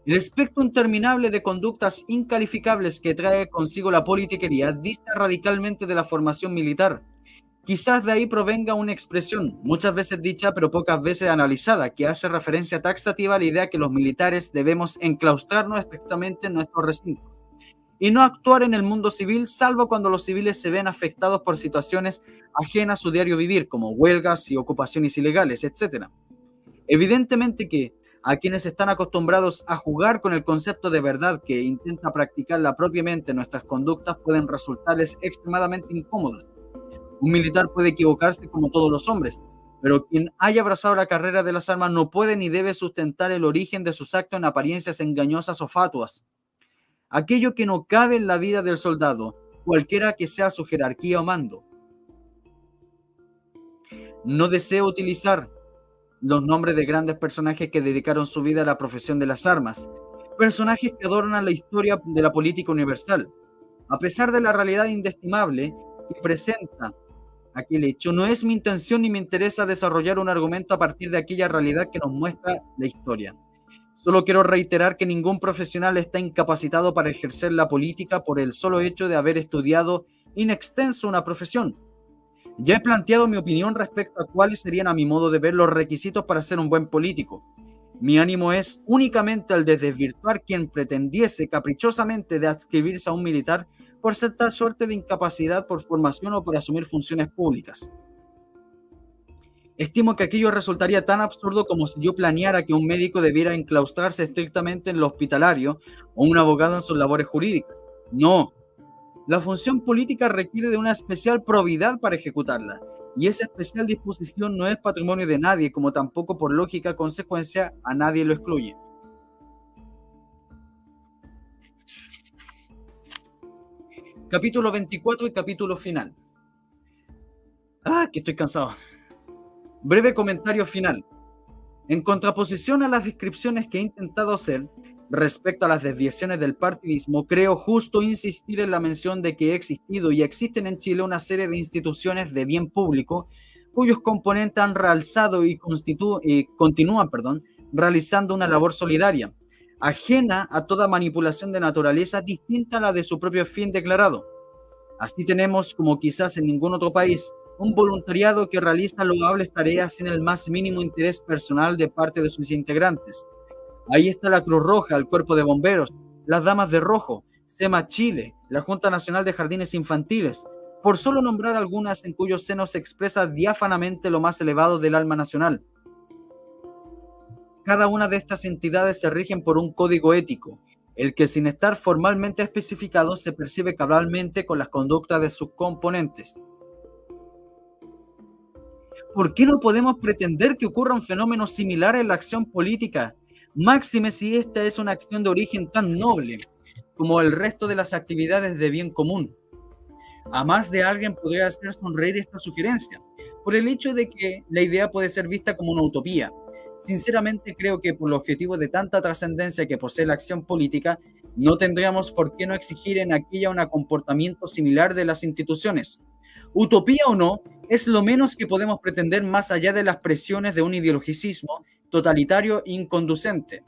El espectro interminable de conductas incalificables que trae consigo la politiquería dista radicalmente de la formación militar. Quizás de ahí provenga una expresión, muchas veces dicha pero pocas veces analizada, que hace referencia taxativa a la idea que los militares debemos enclaustrarnos estrictamente en nuestros recintos y no actuar en el mundo civil, salvo cuando los civiles se ven afectados por situaciones ajenas a su diario vivir, como huelgas y ocupaciones ilegales, etc. Evidentemente que a quienes están acostumbrados a jugar con el concepto de verdad que intenta practicarla propiamente nuestras conductas pueden resultarles extremadamente incómodas. Un militar puede equivocarse como todos los hombres, pero quien haya abrazado la carrera de las armas no puede ni debe sustentar el origen de sus actos en apariencias engañosas o fatuas. Aquello que no cabe en la vida del soldado, cualquiera que sea su jerarquía o mando. No deseo utilizar los nombres de grandes personajes que dedicaron su vida a la profesión de las armas, personajes que adornan la historia de la política universal. A pesar de la realidad inestimable que presenta aquel hecho, no es mi intención ni me interesa desarrollar un argumento a partir de aquella realidad que nos muestra la historia. Solo quiero reiterar que ningún profesional está incapacitado para ejercer la política por el solo hecho de haber estudiado in extenso una profesión. Ya he planteado mi opinión respecto a cuáles serían, a mi modo de ver, los requisitos para ser un buen político. Mi ánimo es únicamente el de desvirtuar quien pretendiese caprichosamente de adscribirse a un militar por cierta suerte de incapacidad por formación o por asumir funciones públicas. Estimo que aquello resultaría tan absurdo como si yo planeara que un médico debiera enclaustrarse estrictamente en lo hospitalario o un abogado en sus labores jurídicas. No, la función política requiere de una especial probidad para ejecutarla, y esa especial disposición no es patrimonio de nadie, como tampoco por lógica consecuencia a nadie lo excluye. Capítulo 24 y capítulo final. Que estoy cansado. Breve comentario final. En contraposición a las descripciones que he intentado hacer respecto a las desviaciones del partidismo, creo justo insistir en la mención de que ha existido y existen en Chile una serie de instituciones de bien público cuyos componentes han realzado y continúan realizando una labor solidaria, ajena a toda manipulación de naturaleza distinta a la de su propio fin declarado. Así tenemos, como quizás en ningún otro país, un voluntariado que realiza loables tareas sin el más mínimo interés personal de parte de sus integrantes. Ahí está la Cruz Roja, el Cuerpo de Bomberos, las Damas de Rojo, SEMA Chile, la Junta Nacional de Jardines Infantiles, por solo nombrar algunas en cuyos senos se expresa diáfanamente lo más elevado del alma nacional. Cada una de estas entidades se rigen por un código ético, el que sin estar formalmente especificado se percibe cabalmente con las conductas de sus componentes. ¿Por qué no podemos pretender que ocurra un fenómeno similar en la acción política? Máxime si esta es una acción de origen tan noble como el resto de las actividades de bien común. A más de alguien podría hacer sonreír esta sugerencia, por el hecho de que la idea puede ser vista como una utopía. Sinceramente creo que por el objetivo de tanta trascendencia que posee la acción política, no tendríamos por qué no exigir en aquella un comportamiento similar de las instituciones. Utopía o no, es lo menos que podemos pretender más allá de las presiones de un ideologicismo totalitario e inconducente.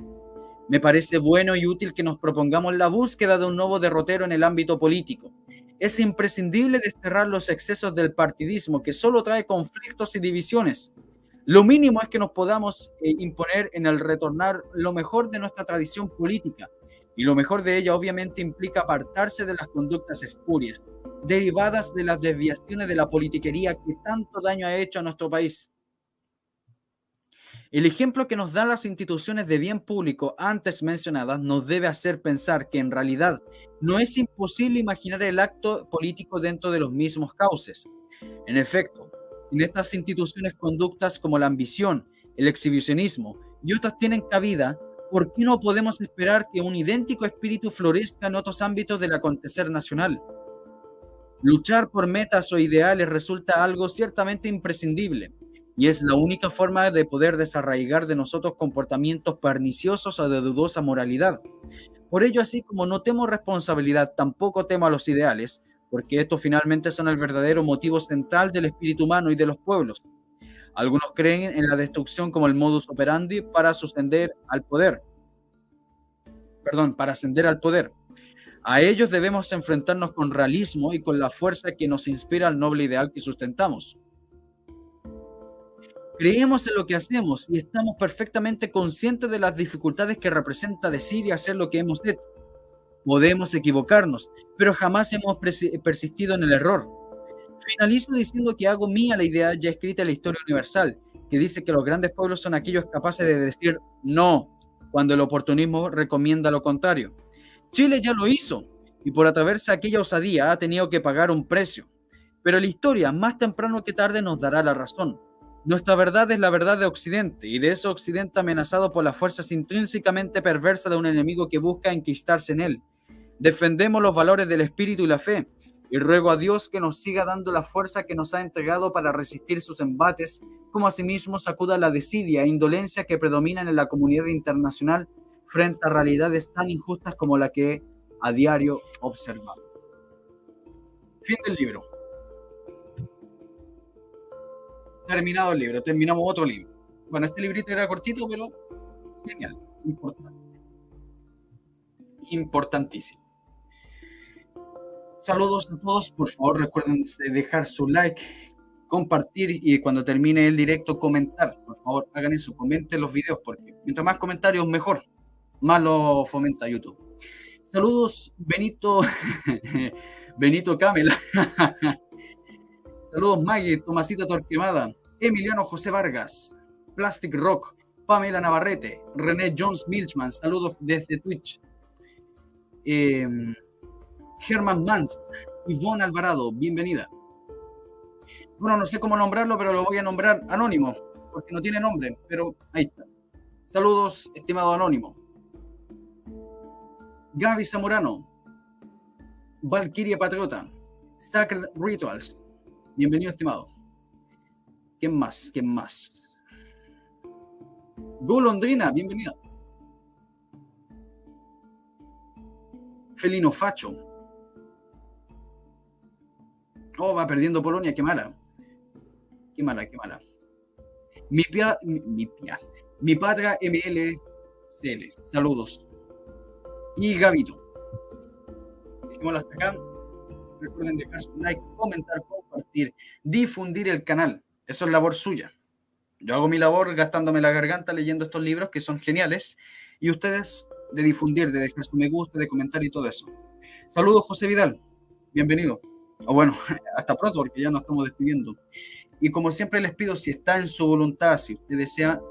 Me parece bueno y útil que nos propongamos la búsqueda de un nuevo derrotero en el ámbito político. Es imprescindible desterrar los excesos del partidismo que solo trae conflictos y divisiones. Lo mínimo es que nos podamos imponer en el retornar lo mejor de nuestra tradición política. Y lo mejor de ella obviamente implica apartarse de las conductas espurias, derivadas de las desviaciones de la politiquería que tanto daño ha hecho a nuestro país. El ejemplo que nos dan las instituciones de bien público antes mencionadas nos debe hacer pensar que en realidad no es imposible imaginar el acto político dentro de los mismos cauces. En efecto, sin estas instituciones conductas como la ambición, el exhibicionismo y otras tienen cabida, ¿por qué no podemos esperar que un idéntico espíritu florezca en otros ámbitos del acontecer nacional? Luchar por metas o ideales resulta algo ciertamente imprescindible, y es la única forma de poder desarraigar de nosotros comportamientos perniciosos o de dudosa moralidad. Por ello, así como no temo responsabilidad, tampoco temo a los ideales, porque estos finalmente son el verdadero motivo central del espíritu humano y de los pueblos. Algunos creen en la destrucción como el modus operandi para ascender al poder. A ellos debemos enfrentarnos con realismo y con la fuerza que nos inspira el noble ideal que sustentamos. Creemos en lo que hacemos y estamos perfectamente conscientes de las dificultades que representa decir y hacer lo que hemos hecho. Podemos equivocarnos, pero jamás hemos persistido en el error. Finalizo diciendo que hago mía la idea ya escrita en la historia universal, que dice que los grandes pueblos son aquellos capaces de decir no cuando el oportunismo recomienda lo contrario. Chile ya lo hizo y por atreverse a aquella osadía ha tenido que pagar un precio. Pero la historia, más temprano que tarde, nos dará la razón. Nuestra verdad es la verdad de Occidente y de ese Occidente amenazado por las fuerzas intrínsecamente perversas de un enemigo que busca enquistarse en él. Defendemos los valores del espíritu y la fe, y ruego a Dios que nos siga dando la fuerza que nos ha entregado para resistir sus embates, como asimismo sacuda la desidia e indolencia que predominan en la comunidad internacional frente a realidades tan injustas como la que a diario observamos. Fin del libro. Terminado el libro, terminamos otro libro. Bueno, este librito era cortito, pero genial, importante, importantísimo. Saludos a todos, por favor recuerden dejar su like, compartir y cuando termine el directo comentar. Por favor hagan eso, comenten los videos porque mientras más comentarios mejor, más lo fomenta YouTube. Saludos Benito, Benito Camela. Saludos Maggie, Tomasita Torquemada, Emiliano José Vargas, Plastic Rock, Pamela Navarrete, René Jones Milchman, saludos desde Twitch. Germán Mans, Ivonne Alvarado, bienvenida. Bueno, no sé cómo nombrarlo, pero lo voy a nombrar anónimo, porque no tiene nombre, pero ahí está. Saludos, estimado anónimo. Gaby Zamorano, Valkyria Patriota, Sacred Rituals, bienvenido, estimado. ¿Quién más? ¿Quién más? Golondrina, bienvenida. Felino Facho. Oh, va perdiendo Polonia, qué mala. Qué mala, qué mala. Mi patria MLCL, saludos. Y Gabito. Dejémoslo hasta acá. Recuerden dejar su like, comentar, compartir, difundir el canal. Eso es labor suya. Yo hago mi labor gastándome la garganta leyendo estos libros que son geniales. Y ustedes de difundir, de dejar su me gusta, de comentar y todo eso. Saludos, José Vidal. Bienvenido. O bueno, hasta pronto porque ya nos estamos despidiendo. Y como siempre les pido, si está en su voluntad, si usted desea,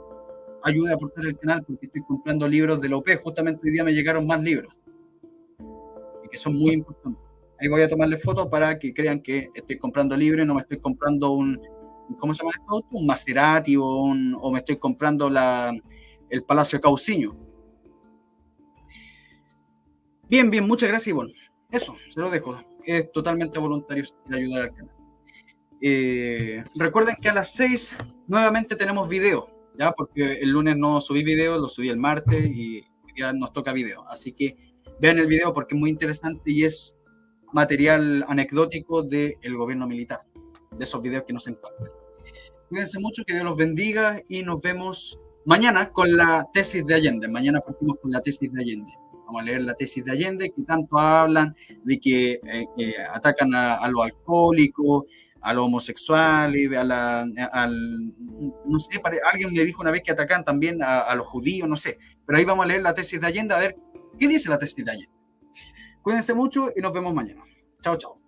ayude a aportar el canal porque estoy comprando libros de la OP. Justamente hoy día me llegaron más libros. Y que son muy importantes. Ahí voy a tomarle fotos para que crean que estoy comprando libros y no me estoy comprando un, ¿cómo se llama esto? Un Maserati o me estoy comprando el Palacio Cauciño. Bien, muchas gracias, Ivonne. Eso, se lo dejo. Es totalmente voluntario ayudar al canal. Recuerden que a las 6 nuevamente tenemos video, ¿ya? Porque el lunes no subí video, lo subí el martes y hoy día nos toca video. Así que vean el video porque es muy interesante y es material anecdótico del gobierno militar, de esos videos que nos encantan. Cuídense mucho, que Dios los bendiga y nos vemos mañana con la tesis de Allende. Mañana partimos con la tesis de Allende. Vamos a leer la tesis de Allende, que tanto hablan de que atacan a los alcohólicos, a los homosexuales, no sé, alguien me dijo una vez que atacan también a los judíos, no sé. Pero ahí vamos a leer la tesis de Allende, a ver qué dice la tesis de Allende. Cuídense mucho y nos vemos mañana. Chao, chao.